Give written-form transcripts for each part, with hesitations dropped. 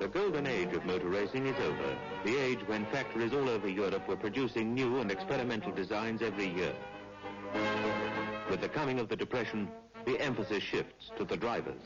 The golden age of motor racing is over. The age when factories all over Europe were producing new and experimental designs every year. With the coming of the Depression, the emphasis shifts to the drivers.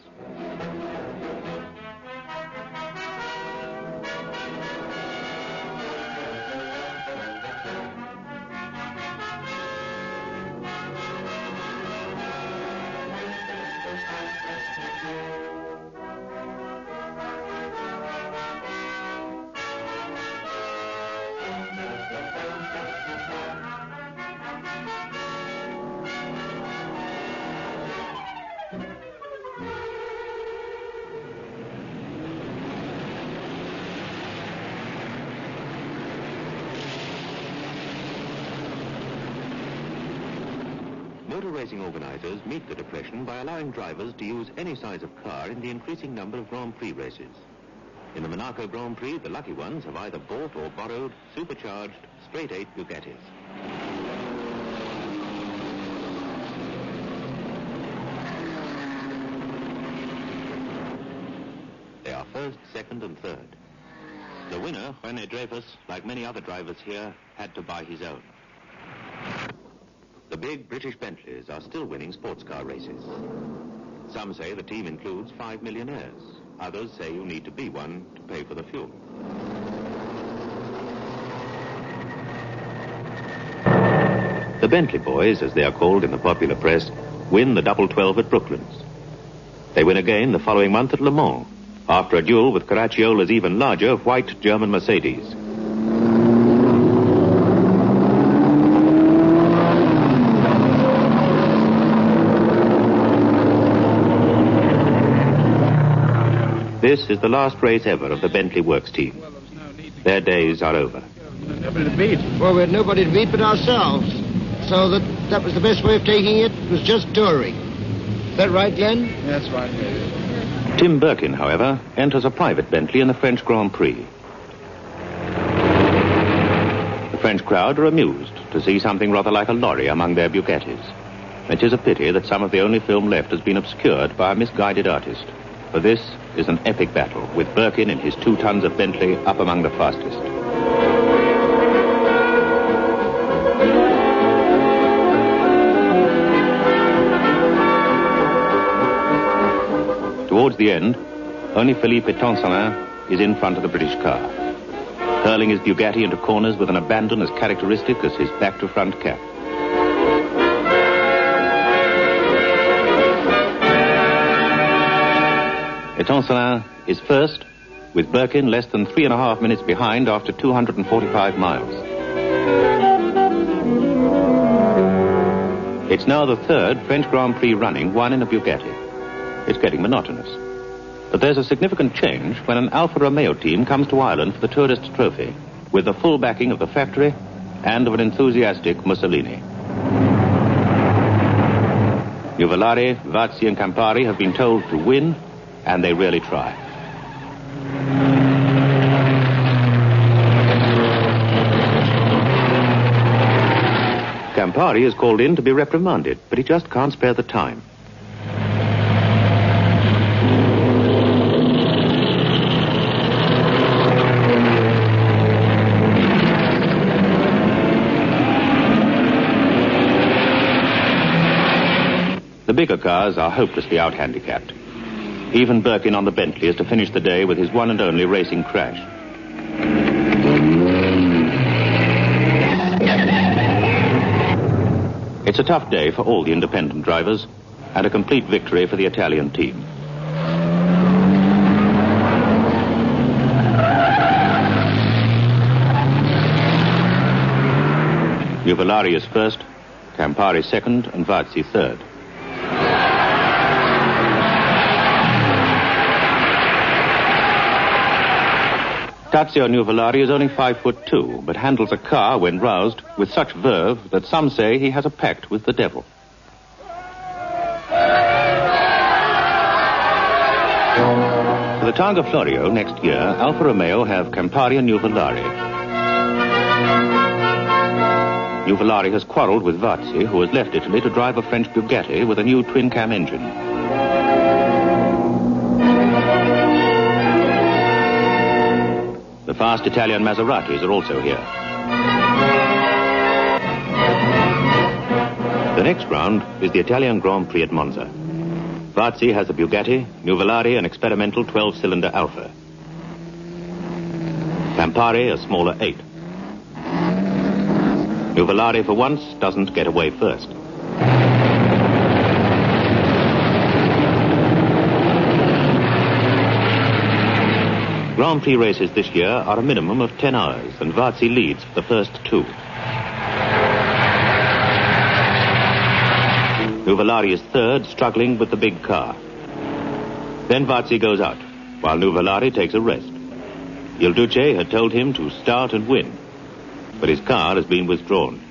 Motor racing organizers meet the Depression by allowing drivers to use any size of car in the increasing number of Grand Prix races. In the Monaco Grand Prix, the lucky ones have either bought or borrowed supercharged straight-eight Bugattis. They are first, second and third. The winner, René Dreyfus, like many other drivers here, had to buy his own. The big British Bentleys are still winning sports car races. Some say the team includes 5 millionaires. Others say you need to be one to pay for the fuel. The Bentley boys, as they are called in the popular press, win the Double 12 at Brooklands. They win again the following month at Le Mans, after a duel with Caracciolla's even larger white German Mercedes. This is the last race ever of the Bentley Works team. Their days are over. Nobody to beat. Well, we had nobody to beat but ourselves. So that was the best way of taking it. It was just touring. Is that right, Glenn? That's right. Tim Birkin, however, enters a private Bentley in the French Grand Prix. The French crowd are amused to see something rather like a lorry among their Bugattis. It is a pity that some of the only film left has been obscured by a misguided artist. For this is an epic battle, with Birkin in his 2 tons of Bentley up among the fastest. Towards the end, only Philippe Etancelin is in front of the British car, hurling his Bugatti into corners with an abandon as characteristic as his back-to-front cap. Etancelin is first, with Birkin less than 3.5 minutes behind after 245 miles. It's now the 3rd French Grand Prix running, won in a Bugatti. It's getting monotonous. But there's a significant change when an Alfa Romeo team comes to Ireland for the Tourist Trophy, with the full backing of the factory and of an enthusiastic Mussolini. Nuvolari, Vazzi and Campari have been told to win, and they really try. Campari is called in to be reprimanded, but he just can't spare the time. The bigger cars are hopelessly out-handicapped. Even Birkin on the Bentley is to finish the day with his one and only racing crash. It's a tough day for all the independent drivers, and a complete victory for the Italian team. Nuvolari is first, Campari second, and Vazzi third. Tazio Nuvolari is only 5'2", but handles a car, when roused, with such verve that some say he has a pact with the devil. For the Targa Florio next year, Alfa Romeo have Campari and Nuvolari. Nuvolari has quarrelled with Vazzi, who has left Italy to drive a French Bugatti with a new twin-cam engine. The fast Italian Maseratis are also here. The next round is the Italian Grand Prix at Monza. Varzi has a Bugatti, Nuvolari an experimental 12-cylinder Alfa. Campari a smaller 8. Nuvolari for once doesn't get away first. Grand Prix races this year are a minimum of 10 hours, and Varzi leads for the first 2. Nuvolari is third, struggling with the big car. Then Varzi goes out, while Nuvolari takes a rest. Il Duce had told him to start and win, but his car has been withdrawn.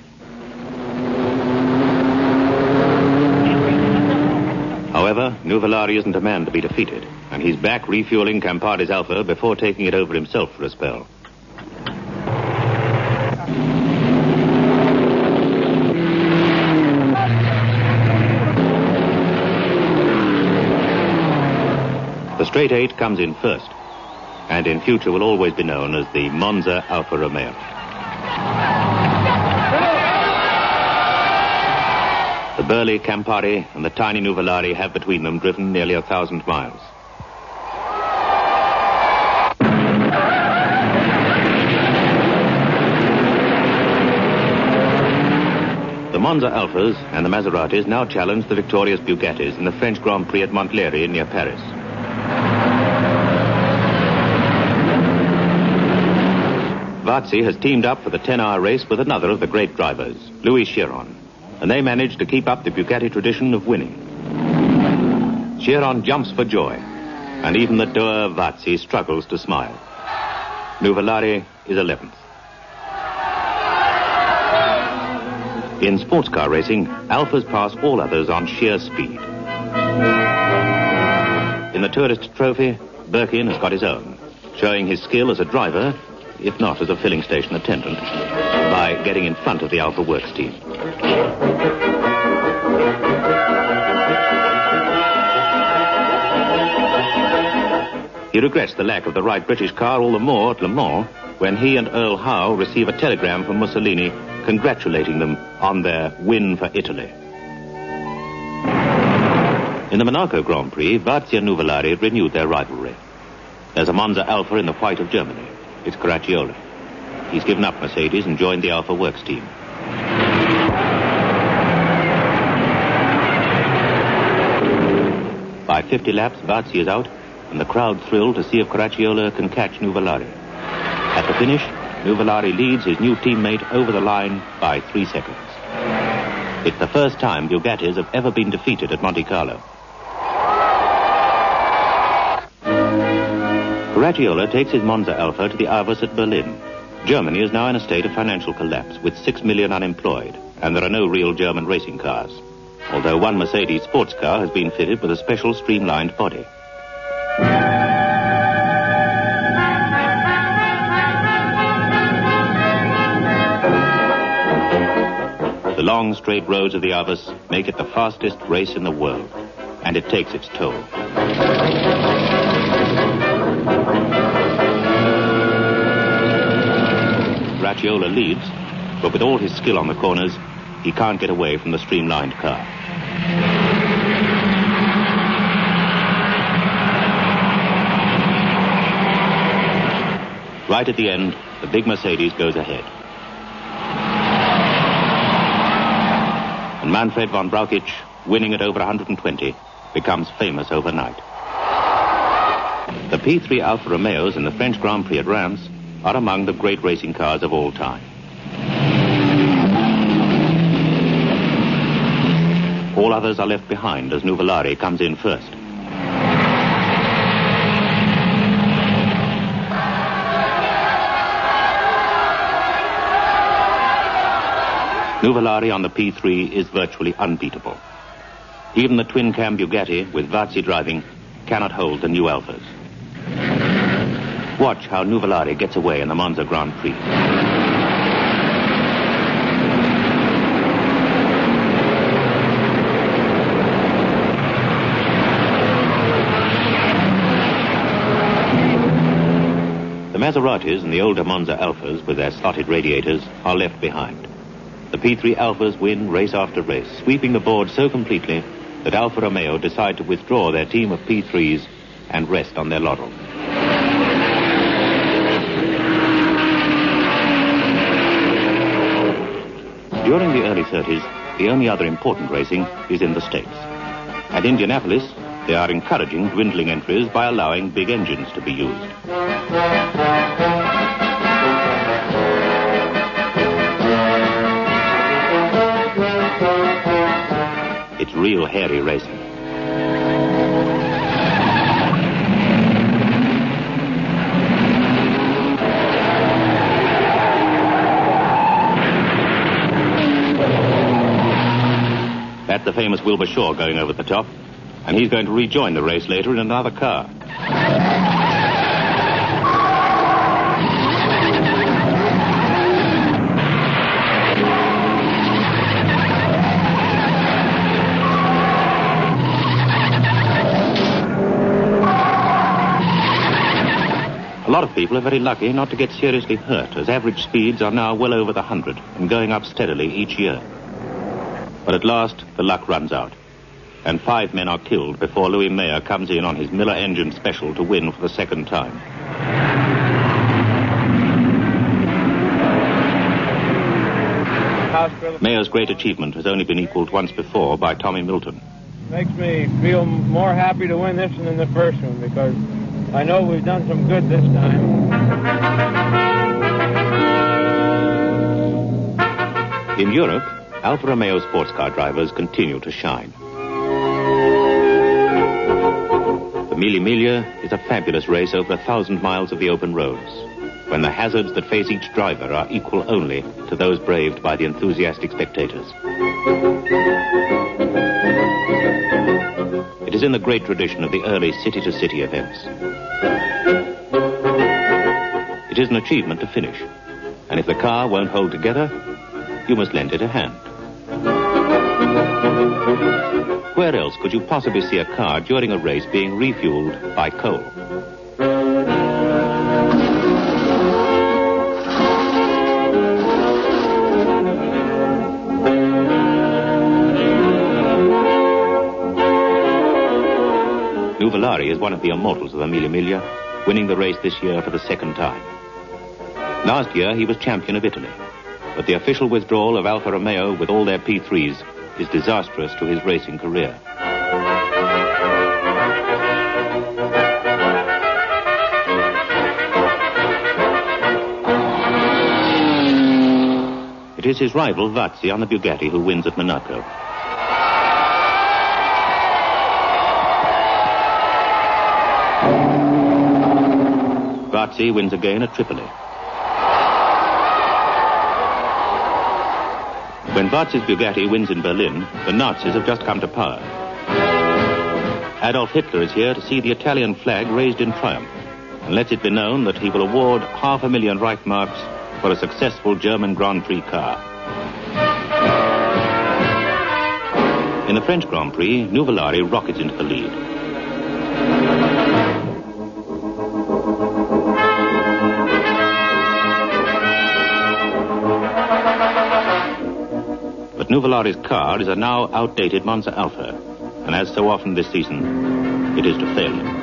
However, Nuvolari isn't a man to be defeated, and he's back refueling Campari's Alfa before taking it over himself for a spell. The straight 8 comes in first, and in future will always be known as the Monza Alfa Romeo. The burly Campari and the tiny Nuvolari have between them driven nearly 1,000 miles. The Monza Alfas and the Maseratis now challenge the victorious Bugattis in the French Grand Prix at Montlhéry near Paris. Varzi has teamed up for the 10-hour race with another of the great drivers, Louis Chiron, and they managed to keep up the Bugatti tradition of winning. Chiron jumps for joy, and even the dour Varzi struggles to smile. Nuvolari is 11th. In sports car racing, Alfas pass all others on sheer speed. In the Tourist Trophy, Birkin has got his own, showing his skill as a driver, if not as a filling station attendant, by getting in front of the Alfa Works team. He regrets the lack of the right British car all the more at Le Mans when he and Earl Howe receive a telegram from Mussolini congratulating them on their win for Italy. In the Monaco Grand Prix, Varzi and Nuvolari renewed their rivalry. There's a Monza Alfa in the white of Germany. It's Caracciola. He's given up Mercedes and joined the Alfa Works team. By 50 laps, Varzi is out, and the crowd thrilled to see if Caracciola can catch Nuvolari. At the finish, Nuvolari leads his new teammate over the line by 3 seconds. It's the first time Bugattis have ever been defeated at Monte Carlo. Caracciola takes his Monza Alfa to the Avus at Berlin. Germany is now in a state of financial collapse, with 6 million unemployed, and there are no real German racing cars, although one Mercedes sports car has been fitted with a special streamlined body. The long, straight roads of the Avus make it the fastest race in the world, and it takes its toll. Caracciola leads, but with all his skill on the corners, he can't get away from the streamlined car. Right at the end, the big Mercedes goes ahead. And Manfred von Brauchitsch, winning at over 120, becomes famous overnight. The P3 Alfa Romeos in the French Grand Prix at Reims are among the great racing cars of all time. All others are left behind as Nuvolari comes in first. Nuvolari on the P3 is virtually unbeatable. Even the twin-cam Bugatti, with Varzi driving, cannot hold the new Alfas. Watch how Nuvolari gets away in the Monza Grand Prix. The Maseratis and the older Monza Alphas with their slotted radiators are left behind. The P3 Alphas win race after race, sweeping the board so completely that Alfa Romeo decide to withdraw their team of P3s and rest on their laurels. During the early 30s, the only other important racing is in the States. At Indianapolis, they are encouraging dwindling entries by allowing big engines to be used. It's real hairy racing. That's the famous Wilbur Shaw going over the top, and he's going to rejoin the race later in another car. A lot of people are very lucky not to get seriously hurt, as average speeds are now well over the 100 and going up steadily each year. But at last, the luck runs out, and 5 men are killed before Louis Mayer comes in on his Miller engine special to win for the second time. Mayer's great achievement has only been equaled once before by Tommy Milton. Makes me feel more happy to win this one than the first one, because I know we've done some good this time. In Europe, Alfa Romeo sports car drivers continue to shine. The Mille Miglia is a fabulous race over 1,000 miles of the open roads, when the hazards that face each driver are equal only to those braved by the enthusiastic spectators. It is in the great tradition of the early city-to-city events. It is an achievement to finish, and if the car won't hold together, you must lend it a hand. Where else could you possibly see a car during a race being refueled by coal? Nuvolari is one of the immortals of the Mille Miglia, winning the race this year for the second time. Last year he was champion of Italy, but the official withdrawal of Alfa Romeo with all their P3s is disastrous to his racing career. It is his rival Vazzi on the Bugatti who wins at Monaco. Vazzi wins again at Tripoli. When Vazzi's Bugatti wins in Berlin, the Nazis have just come to power. Adolf Hitler is here to see the Italian flag raised in triumph, and lets it be known that he will award 500,000 Reichsmarks for a successful German Grand Prix car. In the French Grand Prix, Nuvolari rockets into the lead. But Nuvolari's car is a now outdated Monza Alpha, and as so often this season, it is to failure.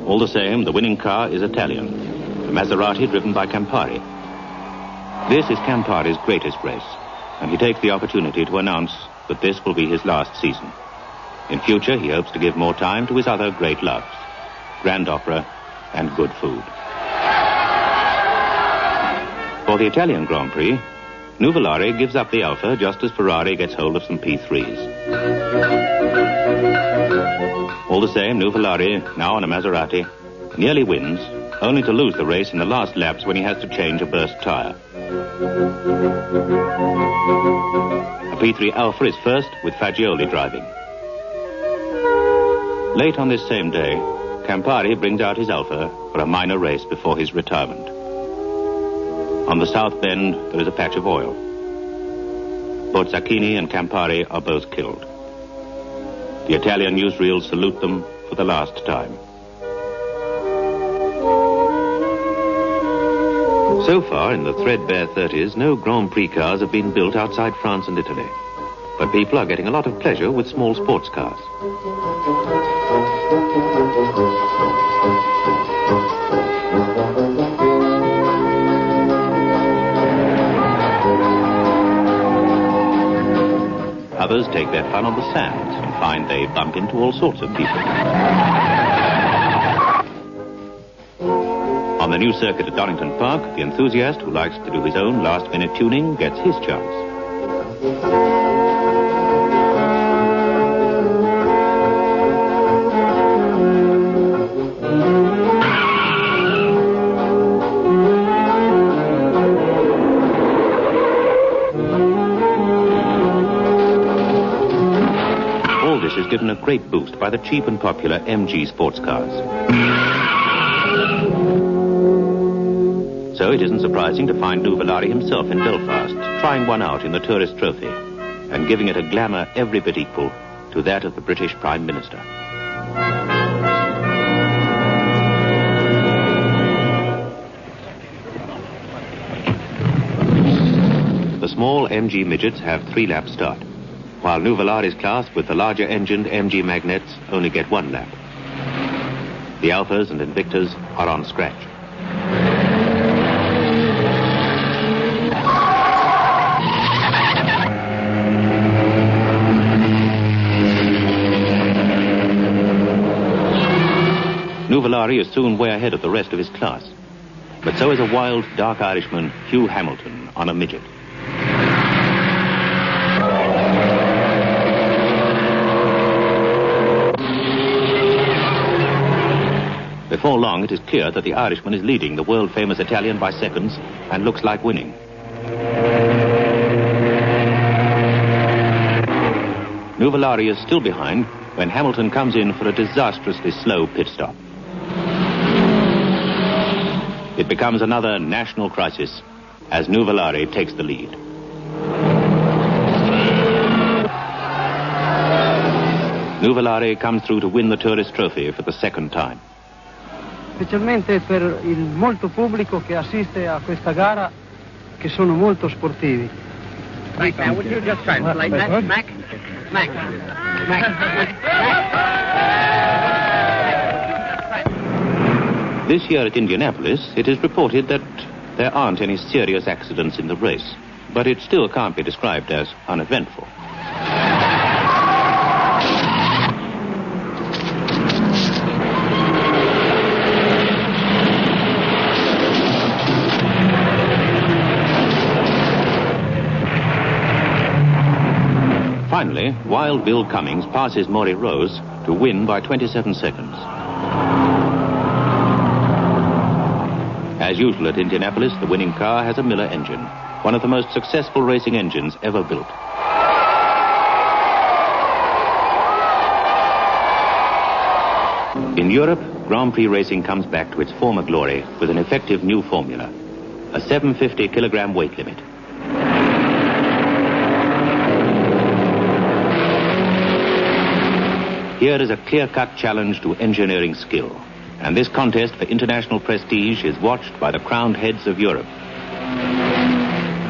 All the same, the winning car is Italian, the Maserati driven by Campari. This is Campari's greatest race, and he takes the opportunity to announce that this will be his last season. In future, he hopes to give more time to his other great loves, grand opera and good food. For the Italian Grand Prix, Nuvolari gives up the Alfa just as Ferrari gets hold of some P3s. All the same, Nuvolari, now on a Maserati, nearly wins, only to lose the race in the last laps when he has to change a burst tire. A P3 Alfa is first with Fagioli driving. Late on this same day, Campari brings out his Alfa for a minor race before his retirement. On the south bend, there is a patch of oil. Both Zacchini and Campari are both killed. The Italian newsreels salute them for the last time. So far, in the threadbare 30s, no Grand Prix cars have been built outside France and Italy. But people are getting a lot of pleasure with small sports cars. Others take their fun on the sands and find they bump into all sorts of people. On the new circuit at Donington Park, the enthusiast who likes to do his own last-minute tuning gets his chance. All this is given a great boost by the cheap and popular MG sports cars. So it isn't surprising to find Nuvolari himself in Belfast, trying one out in the Tourist Trophy, and giving it a glamour every bit equal to that of the British Prime Minister. The small MG midgets have 3-lap start, while Nuvolari's class with the larger engined MG Magnettes only get 1 lap. The Alphas and Invictas are on scratch. Nuvolari is soon way ahead of the rest of his class. But so is a wild, dark Irishman, Hugh Hamilton, on a midget. Before long, it is clear that the Irishman is leading the world-famous Italian by seconds and looks like winning. Nuvolari is still behind when Hamilton comes in for a disastrously slow pit stop. It becomes another national crisis as Nuvolari takes the lead. Nuvolari comes through to win the Tourist Trophy for the second time. Specialmente per il molto pubblico che assiste a questa gara, che sono molto sportivi. Right, now, would you just translate that? Mac? This year at Indianapolis, it is reported that there aren't any serious accidents in the race, but it still can't be described as uneventful. Finally, Wild Bill Cummings passes Maury Rose to win by 27 seconds. As usual at Indianapolis, the winning car has a Miller engine, one of the most successful racing engines ever built. In Europe, Grand Prix racing comes back to its former glory with an effective new formula, a 750-kilogram weight limit. Here is a clear-cut challenge to engineering skill, and this contest for international prestige is watched by the crowned heads of Europe.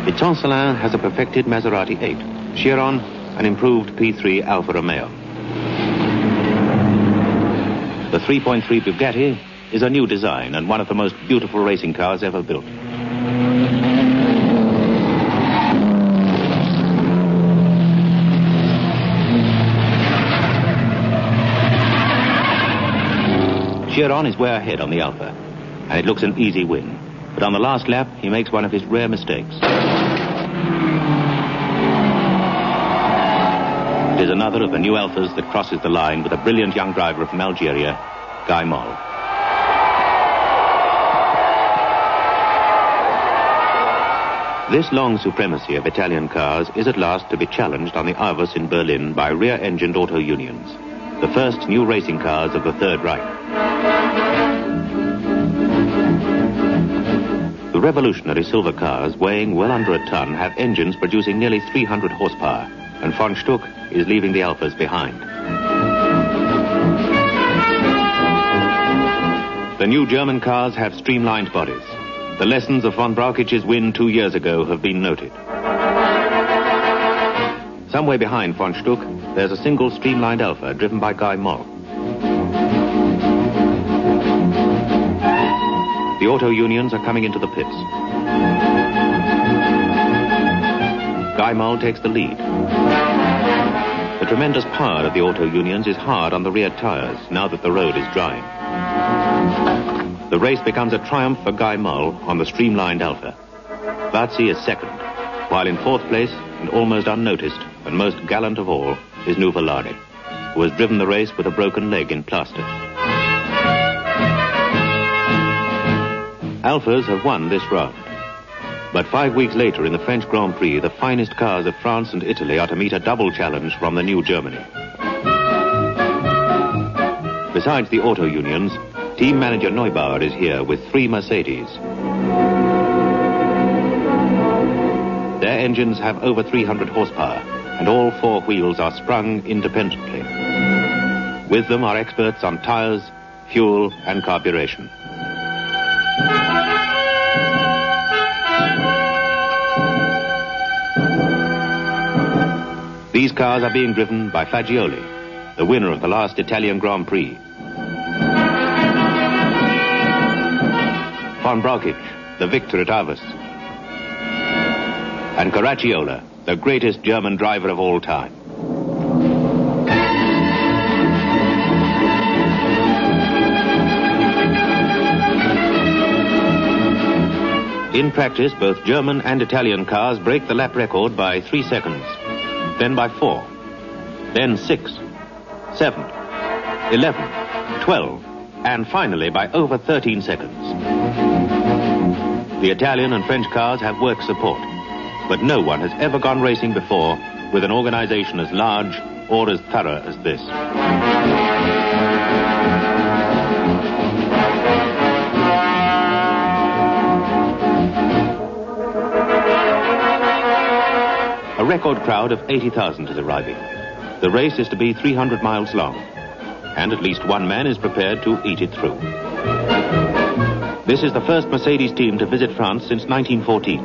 Vitancelin has a perfected Maserati 8, Chiron an improved P3 Alfa Romeo. The 3.3 Bugatti is a new design and one of the most beautiful racing cars ever built. Chiron is way ahead on the Alfa, and it looks an easy win. But on the last lap, he makes one of his rare mistakes. It is another of the new Alphas that crosses the line with a brilliant young driver from Algeria, Guy Moll. This long supremacy of Italian cars is at last to be challenged on the Avus in Berlin by rear-engined auto unions, the first new racing cars of the Third Reich. The revolutionary silver cars, weighing well under a ton, have engines producing nearly 300 horsepower, and von Stuck is leaving the Alphas behind. The new German cars have streamlined bodies. The lessons of von Brauchich's win 2 years ago have been noted. Some way behind von Stuck, there's a single streamlined Alfa driven by Guy Moll. The auto unions are coming into the pits. Guy Moll takes the lead. The tremendous power of the auto unions is hard on the rear tires now that the road is drying. The race becomes a triumph for Guy Moll on the streamlined Alfa. Varzi is second, while in fourth place, and almost unnoticed, and most gallant of all, is Nuvolari, who has driven the race with a broken leg in plaster. Alfas have won this round. But 5 weeks later in the French Grand Prix, the finest cars of France and Italy are to meet a double challenge from the new Germany. Besides the auto unions, team manager Neubauer is here with 3 Mercedes. Their engines have over 300 horsepower, and all 4 wheels are sprung independently. With them are experts on tires, fuel, and carburation. These cars are being driven by Fagioli, the winner of the last Italian Grand Prix. Von Brauchich, the victor at Aves. And Caracciola, the greatest German driver of all time. In practice, both German and Italian cars break the lap record by 3 seconds. Then by 4, then 6, 7, 11, 12, and finally by over 13 seconds. The Italian and French cars have work support, but no one has ever gone racing before with an organization as large or as thorough as this. A record crowd of 80,000 is arriving. The race is to be 300 miles long, and at least one man is prepared to eat it through. This is the first Mercedes team to visit France since 1914,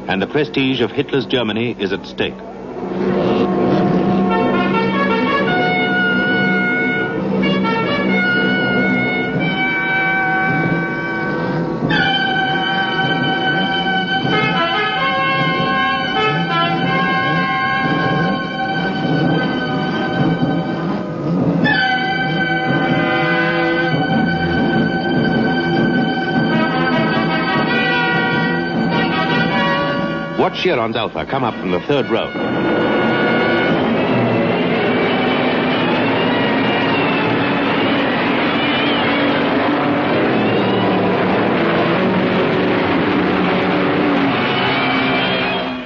and the prestige of Hitler's Germany is at stake. Watch Chiron's Alfa come up from the third row.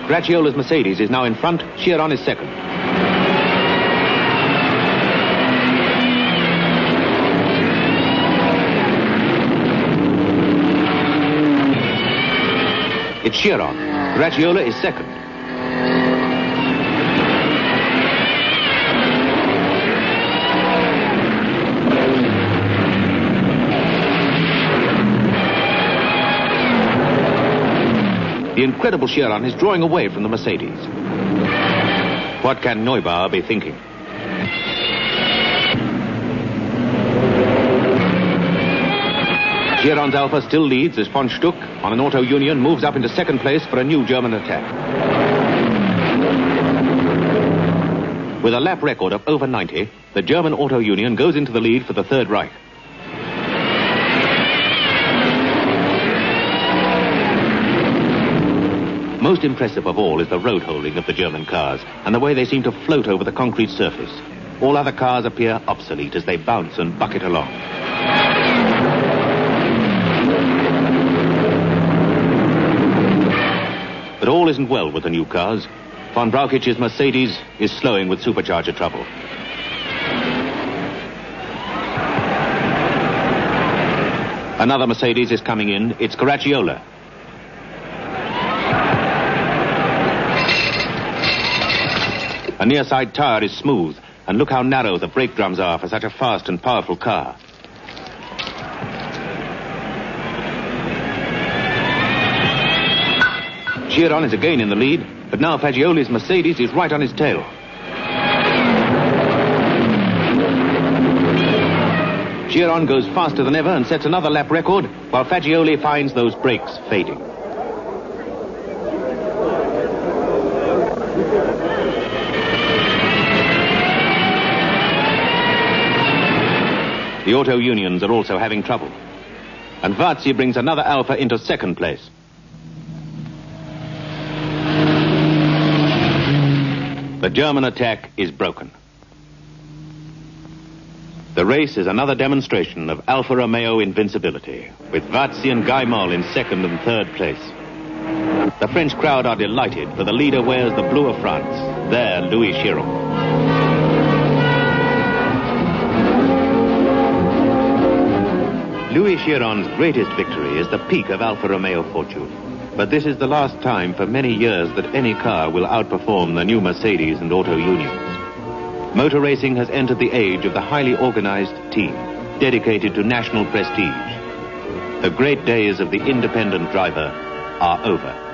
Caracciola's Mercedes is now in front. Chiron is second. It's Chiron. Caracciola is second. The incredible Chiron is drawing away from the Mercedes. What can Neubauer be thinking? Chiron's Alfa still leads as von Stuck, on an auto union, moves up into second place for a new German attack. With a lap record of over 90, the German auto union goes into the lead for the Third Reich. Most impressive of all is the road holding of the German cars and the way they seem to float over the concrete surface. All other cars appear obsolete as they bounce and bucket along. But all isn't well with the new cars. Von Brauchich's Mercedes is slowing with supercharger trouble. Another Mercedes is coming in. It's Caracciola. A near side tire is smooth, and look how narrow the brake drums are for such a fast and powerful car. Chiron is again in the lead, but now Fagioli's Mercedes is right on his tail. Chiron goes faster than ever and sets another lap record, while Fagioli finds those brakes fading. The auto unions are also having trouble. And Varzi brings another Alfa into second place. The German attack is broken. The race is another demonstration of Alfa Romeo invincibility, with Varzi and Guy Moll in second and third place. The French crowd are delighted, for the leader wears the blue of France, their Louis Chiron. Louis Chiron's greatest victory is the peak of Alfa Romeo fortune. But this is the last time for many years that any car will outperform the new Mercedes and auto unions. Motor racing has entered the age of the highly organized team, dedicated to national prestige. The great days of the independent driver are over.